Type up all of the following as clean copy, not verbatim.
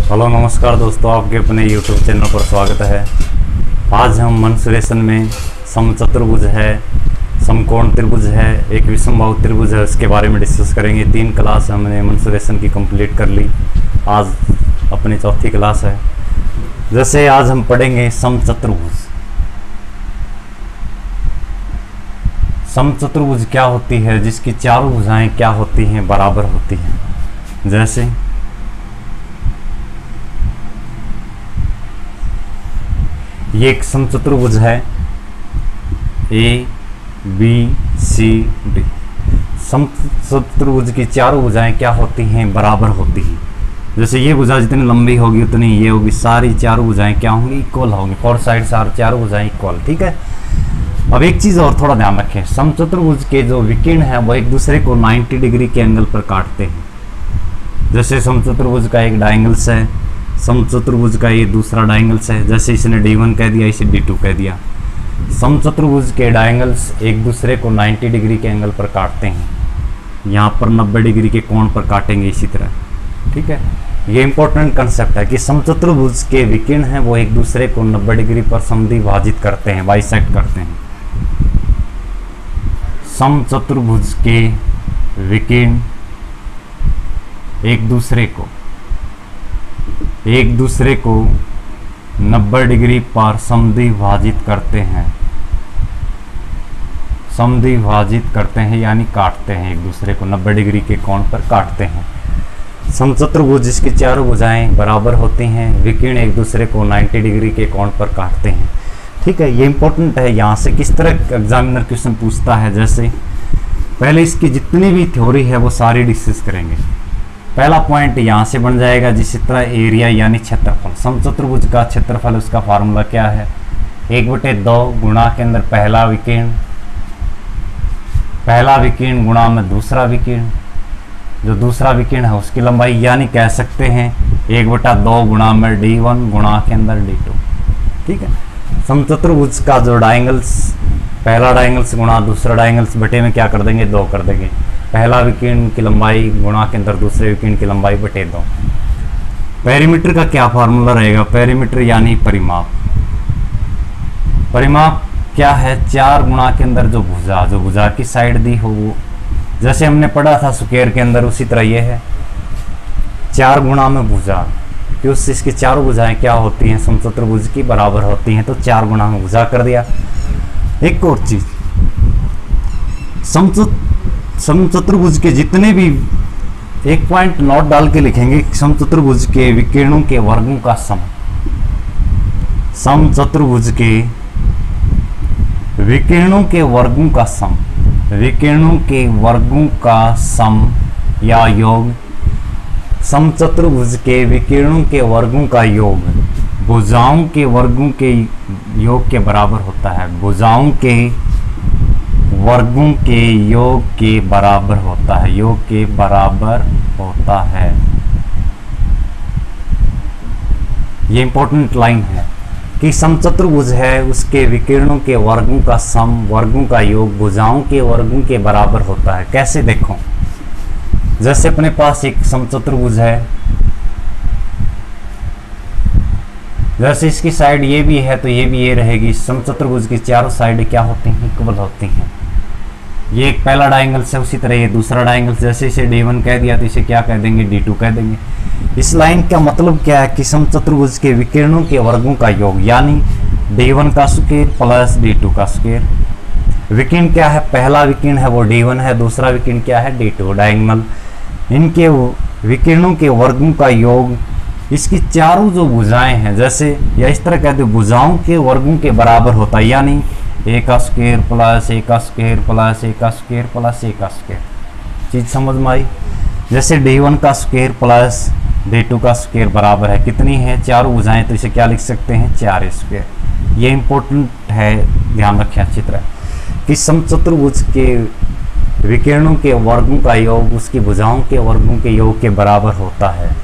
Hello नमस्कार दोस्तों, आपके अपने YouTube चैनल पर स्वागत है। आज हम मेंसुरेशन में समचतुर्भुज है, समकोण त्रिभुज है, एक विषमबाहु त्रिभुज है, उसके बारे में डिस्कस करेंगे। 3 क्लास हमने मेंसुरेशन की कंप्लीट कर ली, आज अपनी चौथी क्लास है। जैसे आज हम पढ़ेंगे समचतुर्भुज। समचतुर्भुज क्या होती है? जिसकी चारों भुजाएं क्या होती हैं? बराबर होती हैं। जैसे ये एक समचतुर्भुज है ए बी सी डी। समचतुर्भुज की चारों भुजाएं क्या होती हैं? बराबर होती हैं। जैसे ये भुजा जितनी लंबी होगी उतनी ये होगी, सारी चारों भुजाएं क्या होंगी? इक्वल होंगी। फोर साइड सारी चारों भुजाएं इक्वल। ठीक है। अब एक चीज और थोड़ा ध्यान रखें, समचतुर्भुज के जो विकीर्ण है वो एक दूसरे को 90 डिग्री के एंगल पर काटते हैं। जैसे समचतुर्भुज का एक डायंगल्स है, समचतुर्भुज का ये दूसरा डायंगल्स है। जैसे इसने D1 कह दिया, इसे D2 कह दिया। समचतुर्भुज के डायंगल्स एक दूसरे को 90 डिग्री के एंगल पर काटते हैं। यहाँ पर 90 डिग्री के कोण पर काटेंगे इसी तरह। ठीक है। ये इंपॉर्टेंट कंसेप्ट है कि समचतुर्भुज के विकीर्ण हैं वो एक दूसरे को 90 डिग्री पर समद्विभाजित करते हैं, बाइसेक्ट करते हैं। समचतुर्भुज के विकीर्ण एक दूसरे को 90 डिग्री पर समद्विभाजित करते हैं, यानी काटते हैं। एक दूसरे को 90 डिग्री के कोण पर काटते हैं। समचतुर्भुज जिसकी चारों भुजाएं बराबर होती हैं, विकीर्ण एक दूसरे को 90 डिग्री के कोण पर काटते हैं। ठीक है। ये इंपॉर्टेंट है। यहाँ से किस तरह एग्जामिनर क्वेश्चन पूछता है, जैसे पहले इसकी जितनी भी थ्योरी है वो सारी डिस्कस करेंगे। पहला पॉइंट यहाँ से बन जाएगा, जिस तरह एरिया यानी क्षेत्रफल। समचतुर्भुज का क्षेत्रफल, उसका फार्मूला क्या है? 1/2 गुणा के अंदर पहला विकीर्ण गुणा में दूसरा विकीर्ण, जो दूसरा विकीर्ण है उसकी लंबाई, यानी कह सकते हैं 1/2 गुणा में D1 गुणा के अंदर D2। ठीक है। समचतुर्भुज का जो डायंगल्स, पहला डायंगल्स गुणा दूसरा डायंगल्स बटे में क्या कर देंगे? 2 कर देंगे। पहला विकीर्ण की लंबाई गुणा के अंदर दूसरे विकीर्ण की लंबाई बटे 2। पेरीमीटर का क्या फार्मूला रहेगा? पेरीमीटर यानी परिमाप। परिमाप क्या है? 4 गुणा के अंदर जो भुजा की साइड दी हो वो, जैसे हमने पढ़ा था स्क्वायर के अंदर, उसी तरह ये है 4 गुणा में भुजा, कि उससे इसकी चारों भुजाएं क्या होती हैं? समचतुर्भुज की बराबर होती हैं, तो 4 गुणा में भुजा कर दिया। एक और चीज, समचतुर्भुज के जितने भी, एक पॉइंट नोट डाल के लिखेंगे, समचतुर्भुज के विकीर्णों के वर्गों का सम। समचतुर्भुज के विकीर्णों के वर्गों का सम, विकीर्णों के वर्गों का सम या योग। समचतुर्भुज के विकीर्णों के वर्गों का योग भुजाओं के वर्गों के योग के बराबर होता है। भुजाओं के वर्गों के योग के बराबर होता है, योग के बराबर होता है। ये इंपॉर्टेंट लाइन है कि समचतुर्भुज है, उसके विकीर्णों के वर्गों का सम, वर्गों का योग भुजाओं के वर्गों के बराबर होता है। कैसे? देखो, जैसे अपने पास एक समचतुर्भुज है, जैसे इसकी साइड ये भी है तो ये भी ये रहेगी। समचतुर्भुज की चारों साइड क्या होती हैं? इक्वल होती हैं। ये एक पहला डायंगल्स है, उसी तरह ये दूसरा डायंगल्स। जैसे इसे D1 कह दिया तो इसे क्या कह देंगे? D2 कह देंगे। इस लाइन का मतलब क्या है कि समचतुर्भुज के विकीर्णों के वर्गों का योग, यानी D1 का स्क्वायर प्लस D2 का स्क्वायर। विकीर्ण क्या है? पहला विकीर्ण है वो D1 है, दूसरा विकीर्ण क्या है? D2। डायगोनल इनके विकीर्णों के वर्गों का योग, इसकी चारों जो भुजाएं हैं, जैसे या इस तरह कहते हैं, भुजाओं के वर्गों के बराबर होता है, यानी A का स्क्वायर प्लस A का स्क्वायर प्लस A का स्क्वायर प्लस A का स्क्वायर। चीज समझ में आई? जैसे D1 का स्क्वायर प्लस D2 का स्क्वायर बराबर है, कितनी है? चारों भुजाएं, तो इसे क्या लिख सकते हैं? 4 स्क्वायर। ये इंपॉर्टेंट है, ध्यान रखें अच्छी तरह कि समचतुर्भुज के विकीर्णों के वर्गों का योग उसकी भुजाओं के वर्गों के योग के बराबर होता है।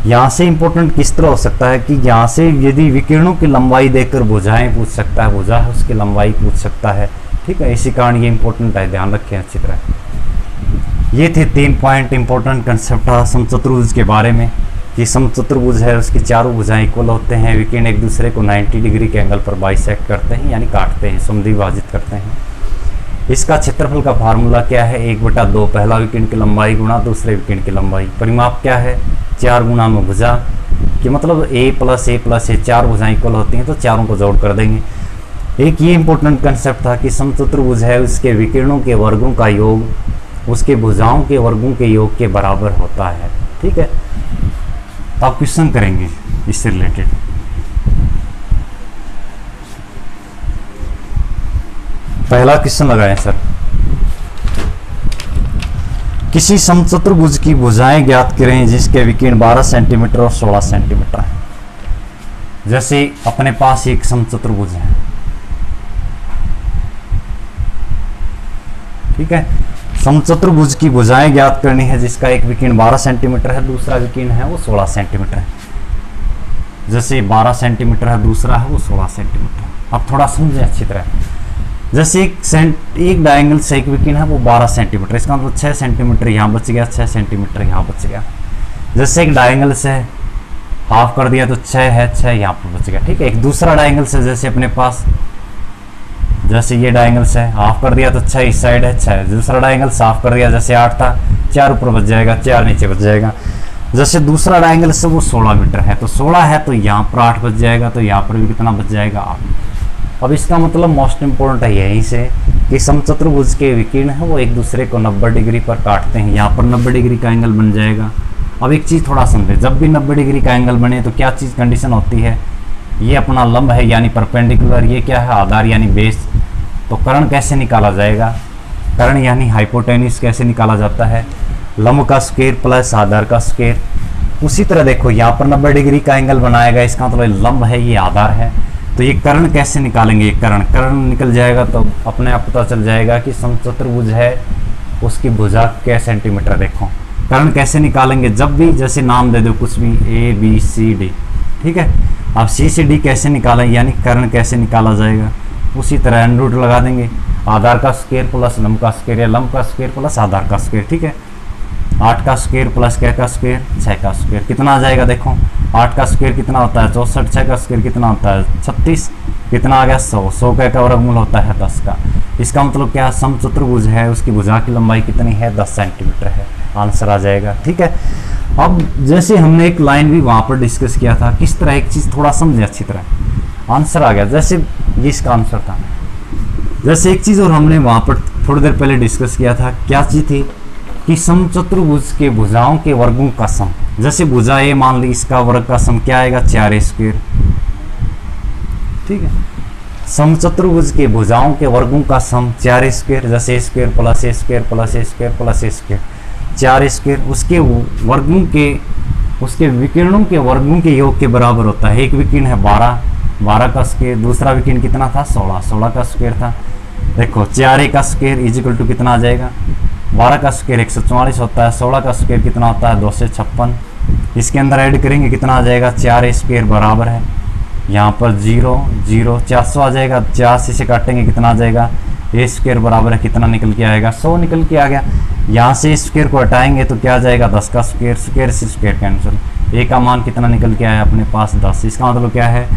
यहाँ से इंपॉर्टेंट किस तरह हो सकता है कि यहाँ से यदि विकिरणों की लंबाई देकर भुजाएं पूछ सकता है, भुजा है उसकी लंबाई पूछ सकता है। ठीक है, इसी कारण ये इंपॉर्टेंट है, ध्यान रखें अच्छी तरह। ये थे 3 पॉइंट इंपॉर्टेंट कंसेप्ट समचतुर्भुज के बारे में। कि समचतुर्भुज है उसकी चारों भुजाएं इक्वल होते हैं, विकिरण एक दूसरे को 90 डिग्री के एंगल पर बाइसेक्ट करते हैं यानी काटते हैं, समद्विभाजित करते हैं। इसका क्षेत्रफल का फार्मूला क्या है? 1/2 पहला विकिरण की लंबाई गुणा दूसरे विकिरण की लंबाई। परिमाप क्या है? 4 गुणा में भुजा कि मतलब a + a चार भुजाएं इक्वल होती हैं तो चारों को जोड़ कर देंगे। एक ये इंपॉर्टेंट कंसेप्ट था कि समचतुर्भुज है उसके विकिरणों के वर्गों का योग उसके भुजाओं के वर्गों के योग के बराबर होता है। ठीक है, तो आप क्वेश्चन करेंगे इससे रिलेटेड। पहला क्वेश्चन लगाएं सर, किसी समचतुर्भुज की भुजाएं ज्ञात करें जिसके विकिरण 12 सेंटीमीटर और 16 सेंटीमीटर है। जैसे अपने पास एक समचतुर्भुज है, ठीक है, समचतुर्भुज की भुजाएं ज्ञात करनी है जिसका एक विकिरण 12 सेंटीमीटर है, दूसरा विकिरण है वो 16 सेंटीमीटर है। जैसे 12 सेंटीमीटर है, दूसरा है वो 16 सेंटीमीटर। अब थोड़ा समझें अच्छी तरह। जैसे एक डायंगल से एक विकिरण है वो 12 सेंटीमीटर, इसका मतलब 6 सेंटीमीटर यहाँ बच गया, 6 सेंटीमीटर यहाँ बच गया। जैसे एक डायंगल से हाफ कर दिया तो 6 है, 6 यहाँ पर बच गया। ठीक है, एक दूसरा डायंगल से जैसे अपने पास जैसे ये डायंगल से हाफ कर दिया तो 6 इस साइड है, 6। दूसरा डायंगल साफ कर दिया, जैसे 8 था 4 ऊपर बच जाएगा, 4 नीचे बच जाएगा। जैसे दूसरा डायंगल से वो 16 मीटर है तो 16 है तो यहाँ पर 8 बच जाएगा, तो यहाँ पर भी कितना बच जाएगा 8। अब इसका मतलब मोस्ट इंपोर्टेंट है यहीं से कि समचतुर्भुज के विकिरण है वो एक दूसरे को 90 डिग्री पर काटते हैं, यहाँ पर 90 डिग्री का एंगल बन जाएगा। अब एक चीज़ थोड़ा समझे, जब भी 90 डिग्री का एंगल बने तो क्या चीज़ कंडीशन होती है? ये अपना लंब है यानी परपेंडिकुलर, ये क्या है? आधार यानी बेस। तो कर्ण कैसे निकाला जाएगा? कर्ण यानी हाइपोटेन्यूज कैसे निकाला जाता है? लंब का स्क्वायर प्लस आधार का स्क्वायर। उसी तरह देखो यहाँ पर 90 डिग्री का एंगल बनाएगा, इसका मतलब लंब है, ये आधार है, तो ये कर्ण कैसे निकालेंगे? कर्ण निकल जाएगा तो अपने आप पता चल जाएगा कि समचतुर्भुज है उसकी भुजा क्या सेंटीमीटर। देखो कर्ण कैसे निकालेंगे? जब भी जैसे नाम दे दो कुछ भी ABCD, ठीक है। अब C से D कैसे निकालें यानी कर्ण कैसे निकाला जाएगा? उसी तरह √ लगा देंगे, आधार का स्क्वायर प्लस लंब का स्क्वायर या लंब का स्क्वायर प्लस आधार का स्क्वायर। ठीक है, 8 का स्क्वायर प्लस क्या का स्क्वायर? 6 का स्क्वायर। कितना आ जाएगा? देखो 8 का स्क्वायर कितना होता है? 64। 6 का स्क्वायर कितना होता है? 36। कितना आ गया? 100। 100 का वर्गमूल होता है 10 का। इसका मतलब क्या? समचतुर्भुज है उसकी भुजा की लंबाई कितनी है? 10 सेंटीमीटर है। आंसर आ जाएगा। ठीक है, अब जैसे हमने एक लाइन भी वहाँ पर डिस्कस किया था, किस तरह एक चीज़ थोड़ा समझे अच्छी तरह, आंसर आ गया। जैसे ये इसका आंसर था। जैसे एक चीज़ और हमने वहाँ पर थोड़ी देर पहले डिस्कस किया था, क्या चीज़ थी? कि समचतुर्भुज के भुजाओं के वर्गों का सम। जैसे भुजा A मान ली, इसका वर्ग का सम क्या आएगा? 4A²। ठीक है, समचतुर्भुज के भुजाओं के वर्गों का सम 4A²। जैसे A² plus A² plus A² plus A², 4A²। उसके वर्गों के उसके विकिरणों के वर्गों के योग के बराबर होता है। एक विकिरण है 12 का स्क्वायर, दूसरा विकिरण कितना था? 16 का स्क्वायर था। देखो 4A का स्क्वायर इजिकल टू कितना आ जाएगा? 12 का स्क्वायर 144 होता है, 16 का स्क्वायर कितना होता है? 256। इसके अंदर ऐड करेंगे कितना आ जाएगा? 4A² बराबर है, यहाँ पर 0 0 400 आ जाएगा। 4 से काटेंगे कितना आ जाएगा? A² बराबर है कितना निकल के आएगा? 100 निकल के आ गया। यहाँ से स्क्वायर को हटाएंगे तो क्या आ जाएगा? 10 का स्क्वायर, स्क्वायर से स्क्वायर कैंसिल। A का मान कितना निकल के आया अपने पास? 10। इसका मतलब क्या है?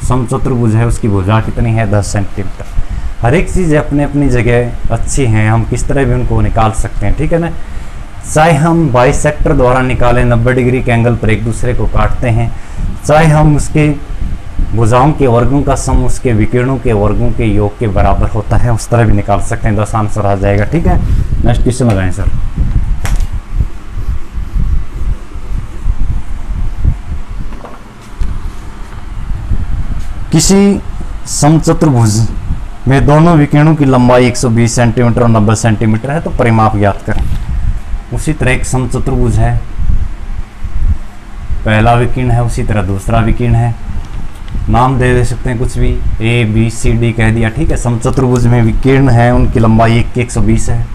समचतुर्भुज है उसकी भुजा कितनी है? 10 सेंटीमीटर। हर एक चीज़ अपने अपनी जगह अच्छी हैं, हम किस तरह भी उनको निकाल सकते हैं। ठीक है ना, चाहे हम बाइसेक्टर द्वारा निकालें, 90 डिग्री के एंगल पर एक दूसरे को काटते हैं, चाहे हम उसके भुजाओं के वर्गों का सम उसके विकिरणों के वर्गों के योग के बराबर होता है, उस तरह भी निकाल सकते हैं। 10 आंसर आ जाएगा। ठीक है, नेक्स्ट क्वेश्चन लगाएं सर। किसी समचतुर्भुज में दोनों विकिरणों की लंबाई 120 सेंटीमीटर और 90 सेंटीमीटर है, तो परिमाप ज्ञात करें। उसी तरह एक समचतुर्भुज है, पहला विकिरण है, उसी तरह दूसरा विकिरण है, नाम दे सकते हैं कुछ भी, ABCD कह दिया। ठीक है, समचतुर्भुज में विकिरण है उनकी लंबाई एक की 120 है,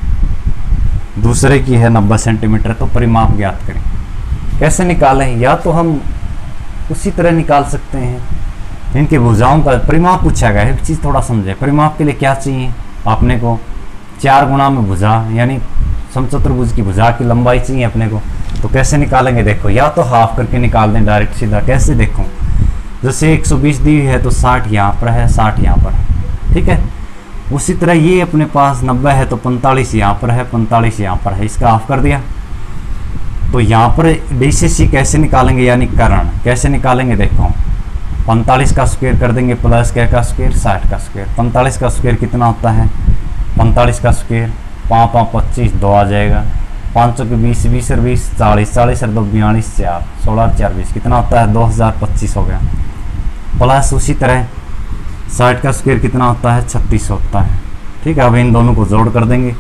दूसरे की है 90 सेंटीमीटर, तो परिमाप ज्ञात करें। कैसे निकालें? या तो हम उसी तरह निकाल सकते हैं, इनके भुजाओं का परिमाप पूछा गया है। एक चीज़ थोड़ा समझे, परिमाप के लिए क्या चाहिए आपने को? 4 गुणा में भुजा यानी समचतुर्भुज की भुजा की लंबाई चाहिए अपने को, तो कैसे निकालेंगे देखो, या तो हाफ करके निकाल दें डायरेक्ट सीधा। कैसे देखो, जैसे 120 दी है तो 60 यहाँ पर है, 60 यहाँ पर है, ठीक है। उसी तरह ये अपने पास 90 है तो 45 यहाँ पर है, 45 यहाँ पर है, इसका हाफ कर दिया। तो यहाँ पर डी से सी कैसे निकालेंगे, यानी कर्ण कैसे निकालेंगे देखो, 45 का स्क्वायर कर देंगे प्लस क्या का स्क्वायर, 60 का स्क्वायर। 45 का स्क्वायर कितना होता है, 45 का स्क्वायर 5 5 25 2 आ जाएगा, 5 के 20 20 और 20 40 40 और 2 42 4 16 और 4 20 कितना होता है 2025 हो गया। प्लस उसी तरह 60 का स्क्वायर कितना होता है 36 होता है, ठीक है। अब इन दोनों को जोड़ कर देंगे,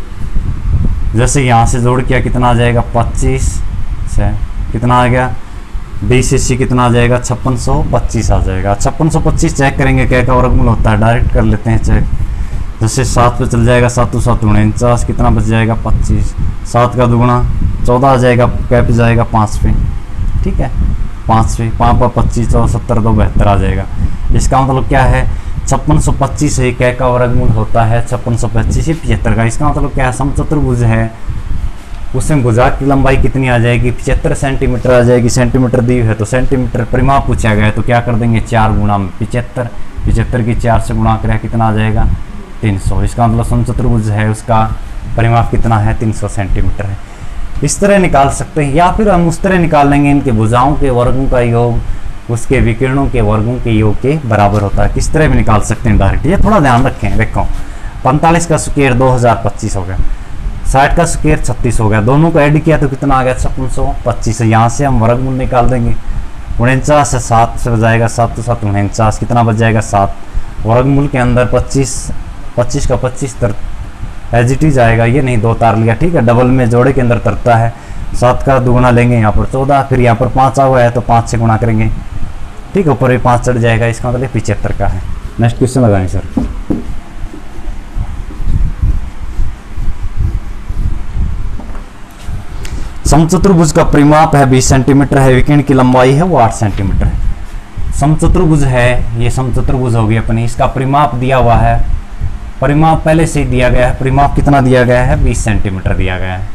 जैसे यहाँ से जोड़ किया कितना आ जाएगा 25 से कितना आ गया, डी से सी कितना आ जाएगा 5625 आ जाएगा। 5625 चेक करेंगे क्या का वर्गमूल होता है, डायरेक्ट कर लेते हैं चेक। जैसे 7 पे चल जाएगा 7 7 49 कितना बच जाएगा 25, 7 का दुगुना 14 आ जाएगा, क्या पे जाएगा 5 पे, ठीक है 5 पे 5 पर 25 14 70 2 72 आ जाएगा। इसका मतलब क्या है 5625 है क्या का वर्गमूल होता है 5625 75 का। इसका मतलब क्या है, समचतुर्भुज है उसमें भुजा की लंबाई कितनी आ जाएगी 75 सेंटीमीटर आ जाएगी। सेंटीमीटर दी है तो सेंटीमीटर परिमाप पूछा गया है तो क्या कर देंगे 4 गुणा 75, 75 की 4 से गुणा करें कितना आ जाएगा 300। इसका मतलब समचतुर्भुज है उसका परिमाप कितना है 300 सेंटीमीटर है। इस तरह निकाल सकते हैं, या फिर हम उस तरह निकाल लेंगे इनके भुजाओं के वर्गों का योग उसके विकिरणों के वर्गों के योग के बराबर होता है। किस तरह भी निकाल सकते हैं डायरेक्ट, ये थोड़ा ध्यान रखें। देखो 45 का स्क्वायर 2025 हो गया, 60 का स्क्वायर 36 हो गया, दोनों को ऐड किया तो कितना आ गया 5625। यहाँ से हम वर्गमूल निकाल देंगे, 49 से 7 से बजाएगा 7 तो 7 49 कितना बच जाएगा 7। वर्गमूल के अंदर 25 का 25 एज इट इज आएगा, ये नहीं 2 तार लिया, ठीक है। डबल में जोड़े के अंदर तरता है, 7 का दुगुना लेंगे यहाँ पर 14, फिर यहाँ पर 5 आ हुआ है तो 5 से गुणा करेंगे, ठीक है, ऊपर भी 5 चढ़ जाएगा। इसका मतलब 75 का है। नेक्स्ट क्वेश्चन लगाएं सर। समचतुर्भुज का परिमाप है 20 सेंटीमीटर है, विकिरण की लंबाई है वो 8 सेंटीमीटर है। समचतुर्भुज है, ये समचतुर्भुज होगी अपनी, इसका परिमाप दिया हुआ है, परिमाप पहले से ही दिया गया है। परिमाप कितना दिया गया है 20 सेंटीमीटर दिया गया है,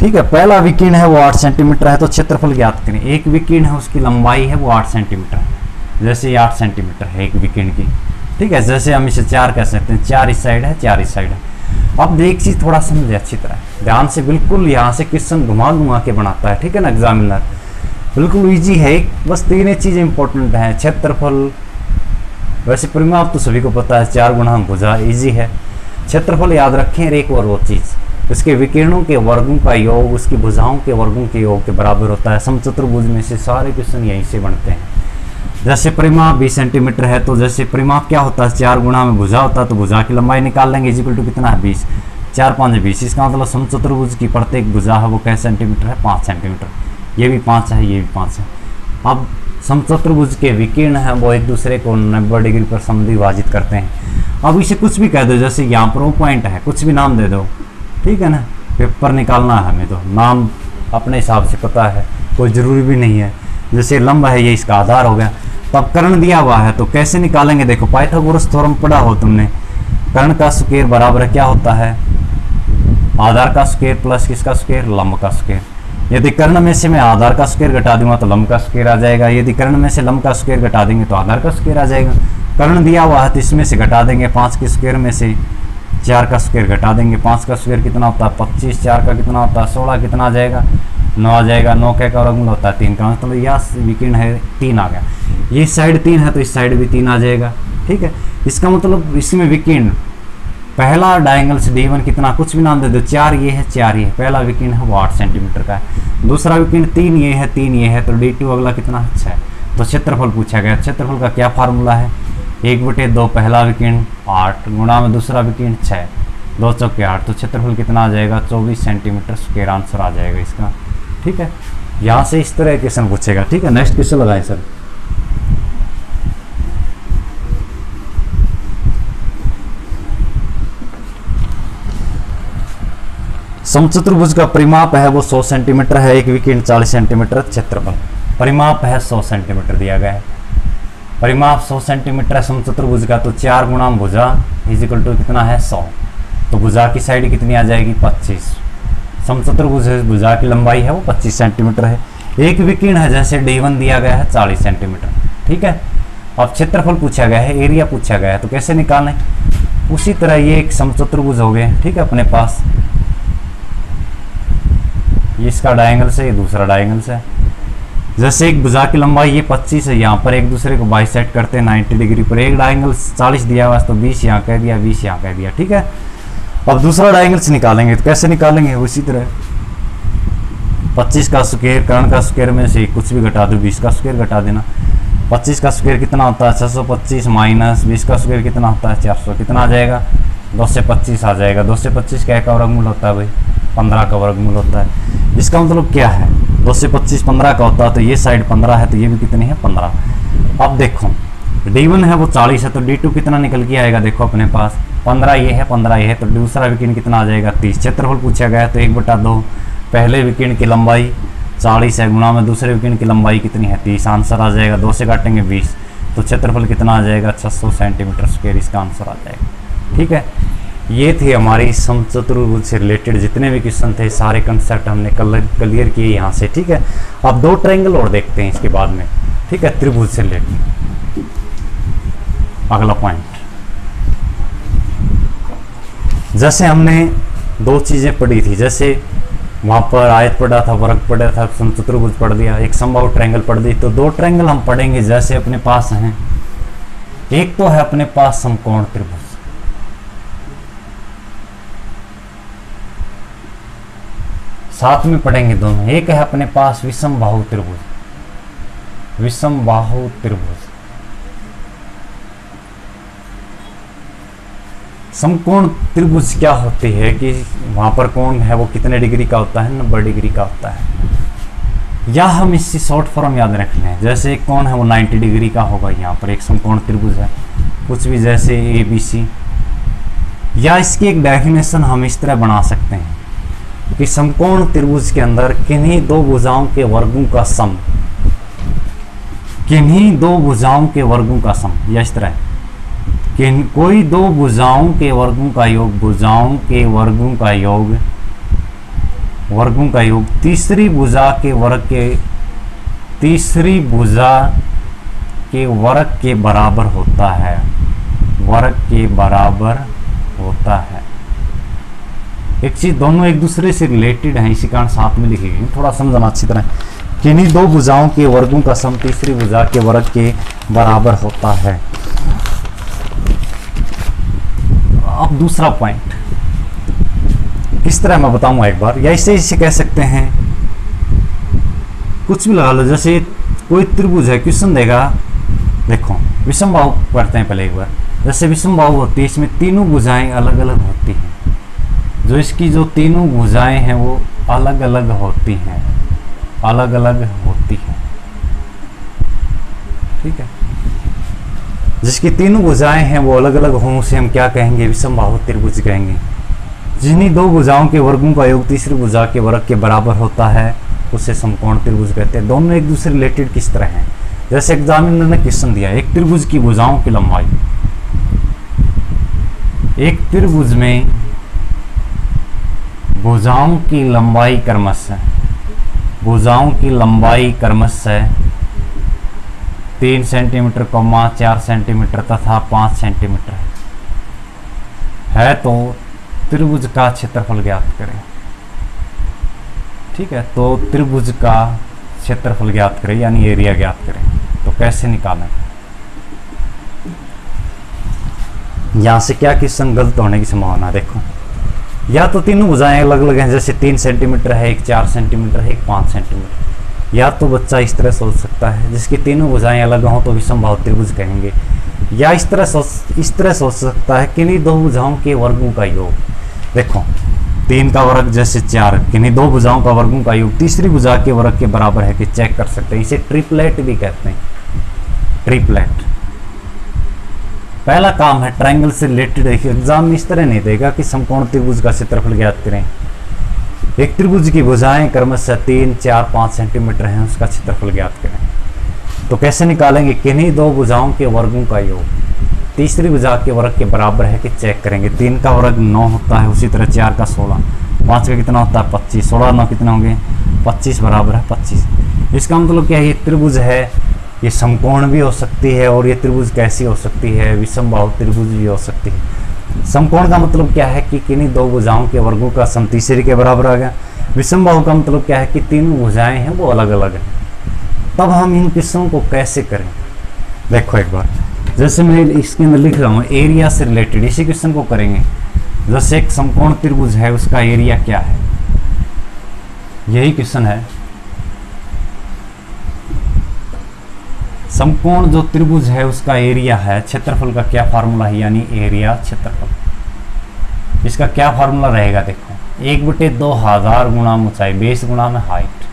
ठीक है। पहला विकिरण है वो 8 सेंटीमीटर है तो क्षेत्रफल ज्ञात करें। एक विकिरण है उसकी लंबाई है वो 8 सेंटीमीटर है, जैसे ये 8 सेंटीमीटर है एक विकिरण की, ठीक है। जैसे हम इसे 4 कह सकते हैं, 4 इस साइड है 4 इस साइड है। अब एक चीज थोड़ा समझे अच्छी तरह ध्यान से, बिल्कुल यहाँ से क्वेश्चन घुमा घुमा के बनाता है, ठीक है ना एग्जामिनर, बिल्कुल इजी है। बस 3 चीजें इंपॉर्टेंट हैं, क्षेत्रफल, वैसे परिमाप तो सभी को पता है 4 गुणा भुजा इजी है, क्षेत्रफल याद रखें। एक और वो चीज उसके विकिरणों के वर्गों का योग उसकी भुजाओं के वर्गों के योग के बराबर होता है। समचतुर्भुज में से सारे क्वेश्चन यहीं से बनते हैं। जैसे परिमाप 20 सेंटीमीटर है तो जैसे परिमाप क्या होता है 4 गुणा में भुजा होता है तो भुजा की लंबाई निकाल लेंगे, इक्वल टू कितना है 20, 4 5 20। इसका मतलब समचतुर्भुज की प्रत्येक भुजा है वो कैसे सेंटीमीटर है 5 सेंटीमीटर, ये भी 5 है ये भी 5 है। अब समचतुर्भुज के विकिरण है वो एक दूसरे को 90 डिग्री पर समद्विभाजित करते हैं। अब इसे कुछ भी कह दो, जैसे यहाँ पर वो पॉइंट है कुछ भी नाम दे दो, ठीक है ना, पेपर निकालना है हमें तो नाम अपने हिसाब से पता है, कोई ज़रूरी भी नहीं है। जैसे लंब है ये इसका आधार हो गया, तो अब कर्ण दिया हुआ है तो कैसे निकालेंगे देखो, पाइथागोरस थ्योरम पढ़ा हो तुमने, कर्ण का स्क्वायर बराबर है क्या होता है आधार का स्क्वायर प्लस किसका स्क्वायर लंब का स्क्वायर। यदि कर्ण में से मैं आधार का स्क्वायर घटा दूंगा तो लंब का स्क्वायर आ जाएगा, यदि कर्ण में से लंब का स्क्वायर घटा देंगे तो आधार का स्क्वायर आ जाएगा। कर्ण दिया हुआ है तो इसमें से घटा देंगे 5 के स्क्वायर में से 4 का स्क्वायर घटा देंगे, 5 का स्क्वायर कितना होता है 25, 4 का कितना होता है 16, कितना आ जाएगा 9 आ जाएगा। 9 का वर्गमूल होता है 3 का, मतलब यह विकिरण है 3 आ गया, ये साइड 3 है तो इस साइड भी 3 आ जाएगा, ठीक है। इसका मतलब इसमें विकिरण पहला डायंगल से D1 कितना कुछ भी नाम दे दो, 4 ये है 4 ये है, पहला विकिरण है वो 8 सेंटीमीटर का है, दूसरा विकिरण 3 ये है 3 ये है तो D2 अगला कितना है 6। तो क्षेत्रफल पूछा गया, क्षेत्रफल का क्या फार्मूला है 1/2 पहला विकिरण 8 गुणा में दूसरा विकिरण 6, 2 चौके 8, तो क्षेत्रफल कितना आ जाएगा 24 सेंटीमीटर स्क्वायर आंसर आ जाएगा इसका, ठीक है। यहाँ से इस तरह क्वेश्चन पूछेगा, ठीक है। नेक्स्ट क्वेश्चन लगाएं सर। समचतुर्भुज का परिमाप है वो 100 सेंटीमीटर है, एक विकिरण 40 सेंटीमीटर, क्षेत्रफल परिमाप है 100 सेंटीमीटर दिया गया है, परिमाप 100 सेंटीमीटर है समचतुर्भुज का, तो 4 गुणा भुजा इज इक्वल टू कितना है 100, तो भुजा की साइड कितनी आ जाएगी 25, समचतुर्भुज भुजा की लंबाई है वो 25 सेंटीमीटर है। एक विकीर्ण है जैसे D1 दिया गया है 40 सेंटीमीटर, ठीक है। अब क्षेत्रफल पूछा गया है, एरिया पूछा गया है, तो कैसे निकालें? उसी तरह ये एक समचतुर्भुज हो गए, ठीक है। अपने पास ये इसका डायंगल से, ये दूसरा डायंगल से। जैसे एक भुजा की लंबाई ये 25 है, यहाँ पर एक दूसरे को बाइसेक्ट करते हैं 90 डिग्री पर। एक डायंगल 40 दिया हुआ है तो 20 यहाँ कह दिया, 20 यहाँ कह दिया, ठीक है। अब दूसरा डायंगल से निकालेंगे, तो कैसे निकालेंगे? उसी तरह 25 का स्क्वायर, कर्ण का स्क्वायर में से कुछ भी घटा दो, 20 का स्क्वायर घटा देना। 25 का स्क्वायर कितना होता है? 625 माइनस 20 का स्क्वायर कितना होता है? 400। कितना आ जाएगा? 2 से 25 आ जाएगा। 2 से 25 क्या का वर्गमूल होता है भाई? 15 का वर्गमूल होता है। इसका मतलब क्या है? 2 से 25 15 का होता है, तो ये साइड 15 है, तो ये भी कितनी है? 15। अब देखो D1 है वो 40 है, तो D2 कितना निकल के आएगा? देखो अपने पास 15 ये है, 15 ये है, तो दूसरा विकीर्ण कितना आ जाएगा? 30। क्षेत्रफल पूछा गया है तो 1/2 पहले विकीर्ण की लंबाई 40 है, गुणा में दूसरे विकीर्ण की लंबाई कितनी है? 30। आंसर आ जाएगा, 2 से काटेंगे 20, तो क्षेत्रफल कितना आ जाएगा? 600 सेंटीमीटर स्क्वायर, इसका आंसर आ जाएगा, ठीक है। ये थे हमारी समचतुर्भुज से रिलेटेड जितने भी क्वेश्चन थे, सारे कंसेप्ट हमने क्लियर किए यहाँ से, ठीक है। अब 2 ट्रायंगल और देखते हैं इसके बाद में, ठीक है, त्रिभुज से रिलेटेड। अगला पॉइंट, जैसे हमने 2 चीजें पढ़ी थी, जैसे वहां पर आयत पढ़ा था, वर्ग पढ़ा था, समचतुर्भुज पढ़ दिया, एक समबाहु ट्रायंगल पढ़ दी। तो 2 ट्रायंगल हम पढ़ेंगे जैसे अपने पास हैं। एक तो है अपने पास समकोण त्रिभुज, साथ में पढ़ेंगे दोनों। एक है अपने पास विषमबाहु त्रिभुज, विषमबाहु त्रिभुज। समकोण त्रिभुज क्या होती है कि वहां पर कोण है वो कितने डिग्री का होता है? 90 डिग्री का होता है। या हम इससे शॉर्ट फॉर्म याद रख लें, जैसे एक कोण है वो 90 डिग्री का होगा, यहाँ पर एक समकोण त्रिभुज है, कुछ भी जैसे ABC। या इसकी एक डेफिनेशन हम इस तरह बना सकते हैं कि समकोण त्रिभुज के अंदर किन्हीं 2 भुजाओं के वर्गों का सम, किन्हीं 2 भुजाओं के वर्गों का सम, या इस तरह कि कोई 2 भुजाओं के वर्गों का योग, भुजाओं के वर्गों का योग, वर्गों का योग तीसरी भुजा के वर्ग के, तीसरी भुजा के वर्ग के बराबर होता है, वर्ग के बराबर होता है। एक चीज, दोनों एक दूसरे से रिलेटेड हैं, इसी कारण साथ में लिखी गई, थोड़ा समझना अच्छी तरह। किन्हीं 2 भुजाओं के वर्गों का सम तीसरी भुजा के वर्ग के बराबर होता है। अब दूसरा पॉइंट किस तरह मैं बताऊंगा एक बार, या इसे कह सकते हैं, कुछ भी लगा लो। जैसे कोई त्रिभुज है, क्वेश्चन देगा, देखो विषमबाहु पढ़ते हैं पहले एक बार। जैसे विषमबाहु होती है, इसमें तीनों भुजाएं अलग अलग होती हैं, जो इसकी जो तीनों भुजाएं हैं वो अलग अलग होती हैं, अलग अलग होती हैं, ठीक है। जिसकी तीनों भुजाएं हैं वो अलग अलग हों, उसे हम क्या कहेंगे? विषमबाहु त्रिभुज कहेंगे। जिन्हीं 2 भुजाओं के वर्गों का योग तीसरी भुजा के वर्ग के बराबर होता है, उसे समकोण त्रिभुज कहते हैं। दोनों एक दूसरे रिलेटेड किस तरह हैं? जैसे एग्जामिनर ने क्वेश्चन दिया, एक त्रिभुज की भुजाओं की लंबाई, एक त्रिभुज में भुजाओं की लंबाई क्रमशः, भुजाओं की लंबाई क्रमशः 3 सेंटीमीटर, 4 सेंटीमीटर तथा 5 सेंटीमीटर है, तो त्रिभुज का क्षेत्रफल ज्ञात करें, ठीक है। तो त्रिभुज का क्षेत्रफल ज्ञात करें, यानी एरिया ज्ञात करें। तो कैसे निकालें? यहां से क्या क्वेश्चन गलत होने की संभावना? देखो, या तो तीनों भुजाएं अलग अलग हैं, जैसे 3 सेंटीमीटर है, एक 4 सेंटीमीटर है, एक 5 सेंटीमीटर। या तो बच्चा इस तरह सोच सकता है, जिसकी तीनों भुजाएं अलग हों तो विषमबाहु त्रिभुज कहेंगे। या इस तरह सोच सकता है, किन्हीं 2 भुजाओं के वर्गों का योग। देखो 3 का वर्ग जैसे 4, किन्हीं 2 भुजाओं का वर्गों का योग तीसरी भुजा के वर्ग के बराबर है कि चेक कर सकते हैं। इसे ट्रिपलेट भी कहते हैं, ट्रिपलेट। पहला काम है ट्रायंगल से रिलेटेड। एग्जाम में इस तरह नहीं देगा कि समकोण त्रिभुज का क्षेत्रफल ज्ञात करें। एक त्रिभुज की भुजाएं क्रमशः 3, 4, 5 सेंटीमीटर हैं, उसका क्षेत्रफल ज्ञात करें। तो कैसे निकालेंगे? किन्हीं 2 भुजाओं के वर्गों का योग तीसरी भुजा के वर्ग के बराबर है कि चेक करेंगे। 3 का वर्ग 9 होता है, उसी तरह 4 का 16, 5 का कितना होता है 25, 16 9 कितना होंगे 25 बराबर है 25। इसका मतलब क्या है, ये त्रिभुज है, ये समकोण भी हो सकती है, और ये त्रिभुज कैसी हो सकती है, विषम बाहु त्रिभुज भी हो सकती है। समकोण का मतलब क्या है कि किन्हीं दो भुजाओं के वर्गों का सम तीसरे के बराबर आ गया। विषम बाहु का मतलब क्या है कि तीनों भुजाएं हैं वो अलग अलग हैं। तब हम इन किस्सों को कैसे करें, देखो एक बार, जैसे मैं इसके अंदर लिख रहा हूँ एरिया से रिलेटेड, इसी क्वेश्चन को करेंगे। जैसे एक समकोण त्रिभुज है, उसका एरिया क्या है, यही क्वेश्चन है। समकोण जो त्रिभुज है उसका एरिया है, क्षेत्रफल का क्या फार्मूला है, यानी एरिया क्षेत्रफल। इसका क्या फार्मूला रहेगा, देखो 1/2000 गुणा ऊंचाई, बेस गुणा में हाइट।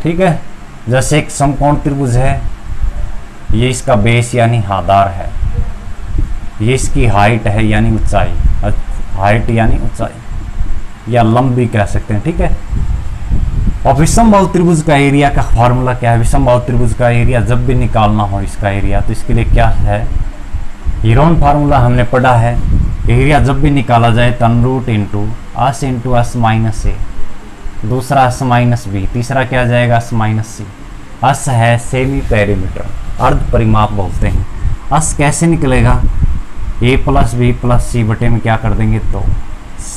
ठीक है, जैसे एक समकोण त्रिभुज है, ये इसका बेस यानी आधार है, ये इसकी हाइट है यानी ऊंचाई, हाइट यानी ऊंचाई, या लंब भी कह सकते हैं। ठीक है, और विषम बाहु त्रिभुज का एरिया का फार्मूला क्या है, विषम बाहु त्रिभुज का एरिया जब भी निकालना हो इसका एरिया, तो इसके लिए क्या है, हीरोन फार्मूला हमने पढ़ा है। एरिया जब भी निकाला जाए तन रूट इंटू एस माइनस ए, दूसरा एस माइनस बी, तीसरा क्या जाएगा एस माइनस सी। एस है सेमी पेरीमीटर, अर्ध परिमाप बोलते हैं। एस कैसे निकलेगा, ए प्लस बी प्लस सी बटे में क्या कर देंगे, तो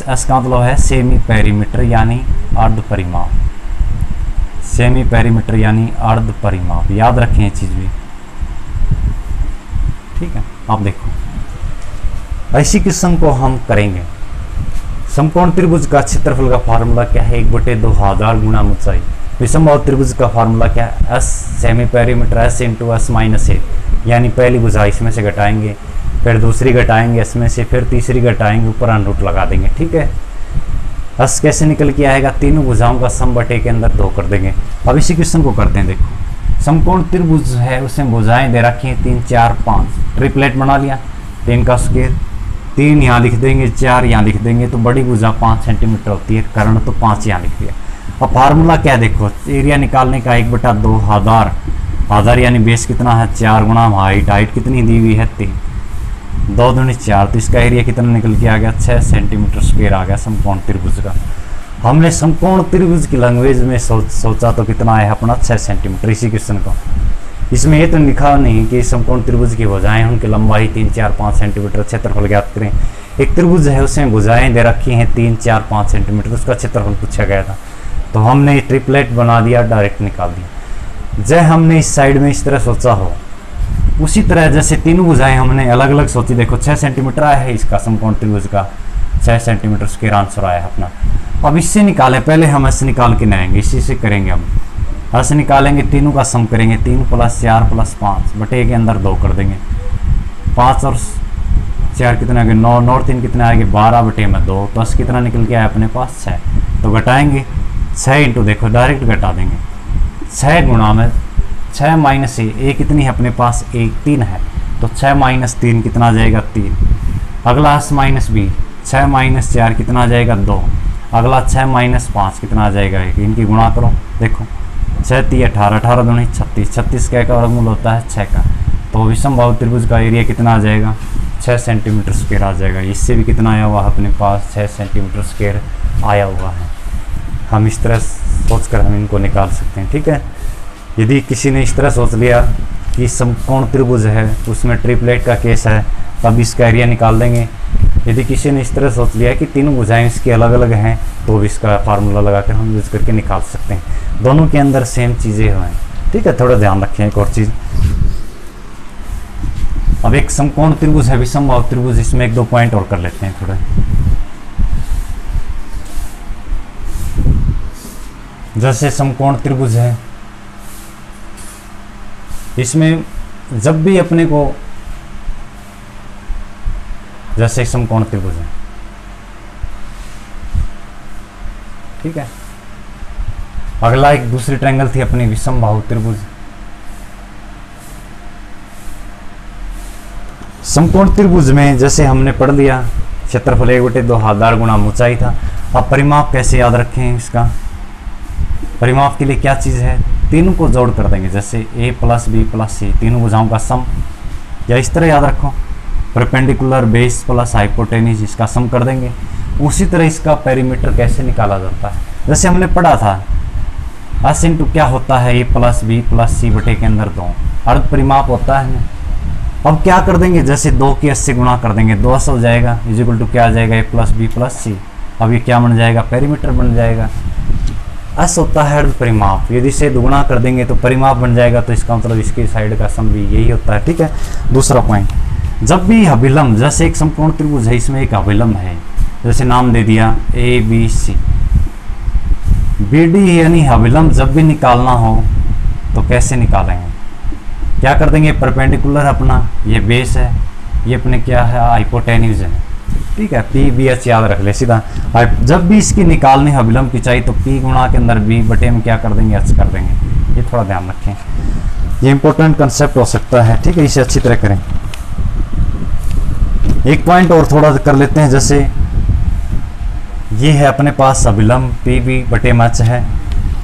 एस का मतलब है सेमी पेरीमीटर यानी अर्ध परिमाप, सेमी पेरीमीटर यानी अर्ध परिमाप, याद रखें ये चीज भी। ठीक है, आप देखो ऐसी किस्म को हम करेंगे। समकोण त्रिभुज का क्षेत्रफल का फार्मूला क्या है, 1/2000 गुणा ऊंचाई। विषम बाहु त्रिभुज का फार्मूला क्या है, S semi perimeter S into S minus A, यानी पहली भुजा इसमें से घटाएंगे, फिर दूसरी घटाएंगे इसमें से, फिर तीसरी घटाएंगे, ऊपर अंडर रूट लगा देंगे। ठीक है, एस कैसे निकल के आएगा, तीनों भुजाओं का सम बटे के अंदर 2 कर देंगे। अब इसी क्वेश्चन को करते हैं। देखो समकोण त्रिभुज है, उसमें भुजाएं दे रखी हैं 3 4 5, ट्रिपलेट बना लिया, 3 का स्क्वायर, 3 यहाँ लिख देंगे, 4 यहाँ लिख देंगे, तो बड़ी भुजा 5 सेंटीमीटर होती है, कर्ण तो 5 यहाँ लिख दिया। अब फार्मूला क्या है, देखो एरिया निकालने का 1/2000, आधार यानी बेस कितना है 4 गुणा हाइट, हाइट कितनी दी हुई है 3, 2 दूनी 4, तो इसका एरिया कितना निकल के आ गया 6 सेंटीमीटर स्क्वायर आ गया समकोण त्रिभुज का। हमने समकोण त्रिभुज की लैंग्वेज में सोचा तो कितना है अपना 6 सेंटीमीटर। इसी क्वेश्चन को इसमें ये तो लिखा नहीं कि समकोण त्रिभुज की भुजाएं उनकी लंबाई 3 4 5 सेंटीमीटर, क्षेत्रफल ज्ञात करें। एक त्रिभुज है उसमें भुजाएं दे रखी हैं 3 4 5 सेंटीमीटर, उसका क्षेत्रफल पूछा गया था, तो हमने ट्रिपलेट बना दिया, डायरेक्ट निकाल दिया। जय हमने इस साइड में इस तरह सोचा हो, उसी तरह जैसे तीनों भुजाएं हमने अलग अलग सोची। देखो 6 सेंटीमीटर आया है इसका समकोण त्रिभुज का, 6 सेंटीमीटर स्क्वायर आंसर आया है अपना। अब इससे निकाले, पहले हम ऐसे निकाल के लाएंगे, इसी से करेंगे हम। ऐसे निकालेंगे, तीनों का सम करेंगे, 3 + 4 + 5 बटे के अंदर 2 कर देंगे। 5 और 4 कितना आ गया 9, 9 और 3 कितना आएगा 12 बटे में 2, तो बस कितना निकल के आया अपने पास 6। तो घटाएंगे 6 इंटू, देखो डायरेक्ट घटा देंगे, 6 गुणा में 6 माइनस ए कितनी है अपने पास 1 3 है, तो 6 - 3 कितना आ जाएगा 3। अगला एस माइनस बी, 6 - 4 कितना आ जाएगा 2। अगला 6 - 5 कितना आ जाएगा 1। इनकी गुणा करो, देखो 6 3 18, 18 दूनी 36, 36 का वर्गमूल होता है 6 का। तो विषम बाहु त्रिभुज का एरिया कितना आ जाएगा 6 सेंटीमीटर स्क्वायर आ जाएगा। इससे भी कितना आया हुआ अपने पास 6 सेंटीमीटर स्क्वायर आया हुआ है। हम इस तरह सोचकर हम इनको निकाल सकते हैं। ठीक है, यदि किसी ने इस तरह सोच लिया कि समकोण त्रिभुज है उसमें ट्रिपलेट का केस है, तब इसका एरिया निकाल देंगे। यदि किसी ने इस तरह सोच लिया कि तीनों भुजाएं इसकी अलग अलग हैं, तो भी इसका फार्मूला लगाकर हम यूज करके निकाल सकते हैं। दोनों के अंदर सेम चीज़ें हैं। ठीक है, थोड़ा ध्यान रखें। एक और चीज़, अब एक समकोण त्रिभुज है, विषम बाहु त्रिभुज, इसमें 1 2 पॉइंट और कर लेते हैं थोड़े। जैसे समकोण त्रिभुज है, इसमें जब भी अपने को, जैसे समकोण त्रिभुज है, ठीक है। अगला एक दूसरी ट्रायंगल थी अपनी विषम बाहु त्रिभुज। समकोण त्रिभुज में जैसे हमने पढ़ लिया क्षेत्रफल 1/2000 गुणा ऊंचाई था। अब परिमाप कैसे याद रखें, इसका परिमाप के लिए क्या चीज़ है, तीनों को जोड़ कर देंगे। जैसे a + b + c, तीनों भुजाओं का सम, या इस तरह याद रखो परपेंडिकुलर बेस प्लस हाइपोटेन्यूज, इसका सम कर देंगे। उसी तरह इसका पेरीमीटर कैसे निकाला जाता है, जैसे हमने पढ़ा था एस इंटू क्या होता है, ए प्लस बी प्लस सी बटे के अंदर 2 अर्ध परिमाप होता है। अब क्या कर देंगे, जैसे 2 की 8 से गुणा कर देंगे, 2 हो जाएगा इज इक्वल टू क्या आ जाएगा, ए प्लस बी प्लस सी। अब ये क्या बन जाएगा, पेरीमीटर बन जाएगा। एस होता है अर्ध परिमाप, यदि इसे दुगुना कर देंगे तो परिमाप बन जाएगा, तो इसका मतलब इसकी साइड का सम भी यही होता है। ठीक है, दूसरा पॉइंट, जब भी अभिलंब, जैसे एक समकोण त्रिभुज है, इसमें एक अभिलंब है, जैसे नाम दे दिया A B C, B D यानी अभिलंब जब भी निकालना हो तो कैसे निकालेंगे, क्या कर देंगे, परपेंडिकुलर अपना ये बेस है, ये अपने क्या है हाइपोटेन्यूज है। ठीक है, पी बी एच याद रख ले सीधा। जब भी इसकी निकालनी है अभिलंब की चाहिए तो पी गुणा के अंदर बी बटे में क्या कर देंगे, एच कर देंगे। ये थोड़ा ध्यान रखें, ये इंपॉर्टेंट कंसेप्ट हो सकता है। ठीक है, इसे अच्छी तरह करें। एक पॉइंट और थोड़ा कर लेते हैं, जैसे ये है अपने पास अभिलंब पी बी बटे में एच है,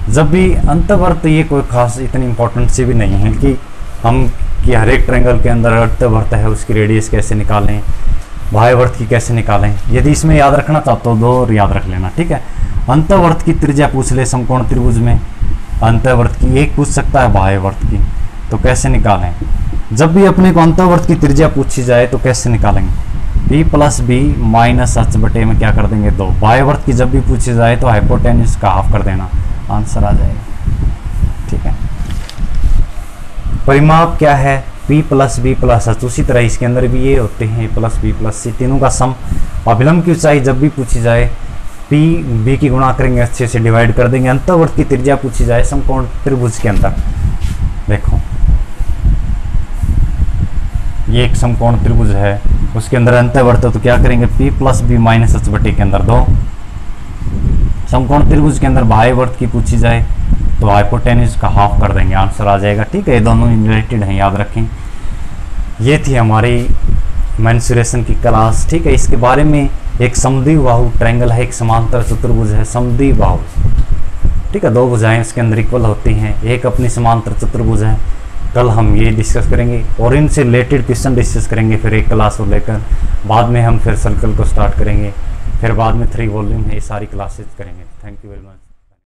जब भी अंतवर्त, ये कोई खास इतनी इंपॉर्टेंट सी भी नहीं है कि हम कि हर एक ट्रायंगल के अंदर अर्धवर्त है उसकी रेडियस कैसे निकालें, बाह्यवर्त की कैसे निकालें। यदि इसमें याद रखना चाहते हो 2 और याद रख लेना। ठीक है, अंतवर्त की त्रिज्या पूछ ले समकोण त्रिभुज में, अंतवर्त की एक पूछ सकता है, बाह्यवर्त की, तो कैसे निकालें। जब भी अपने को अंतवर्त की त्रिज्या पूछी जाए तो कैसे निकालेंगे, p plus B minus H बटे में क्या कर देंगे 2। बाह्यवर्त की जब भी पूछी जाए तो हाइपोटेन्यूज का हाफ कर देना, आंसर आ जाएगा। ठीक है, परिमाप क्या है, p plus B plus H, उसी तरह इसके अंदर भी ये होते हैं a plus B plus C, तीनों का सम। अभिलंब की ऊंचाई जब भी पूछी जाए p b की गुणा करेंगे, अच्छे से डिवाइड कर देंगे। अंतवर्त की त्रिज्या पूछी जाए समकोण त्रिभुज के अंदर, देखो ये एक समकोण त्रिभुज है, उसके अंदर अंतवर्त तो क्या करेंगे, p plus B minus H बटे के अंदर 2। समकोण त्रिभुज के अंदर बाह्यवर्त की पूछी जाए तो हाइपोटेन्यूज का हाफ कर देंगे, आंसर आ जाएगा। ठीक है, ये दोनों रिलेटेड हैं, याद रखें। ये थी हमारी मेंसुरेशन की क्लास। ठीक है, इसके बारे में एक समद्विबाहु ट्रायंगल है, एक समांतर चतुर्भुज है समद्विबाहु। ठीक है, 2 भुजाएं इसके अंदर इक्वल होती हैं, एक अपनी समांतर चतुर्भुज है। कल हम ये डिस्कस करेंगे और इनसे रिलेटेड क्वेश्चन डिस्कस करेंगे, फिर एक क्लास को लेकर बाद में हम फिर सर्कल को स्टार्ट करेंगे, फिर बाद में 3 वॉल्यूम है, ये सारी क्लासेज करेंगे। Thank you very much.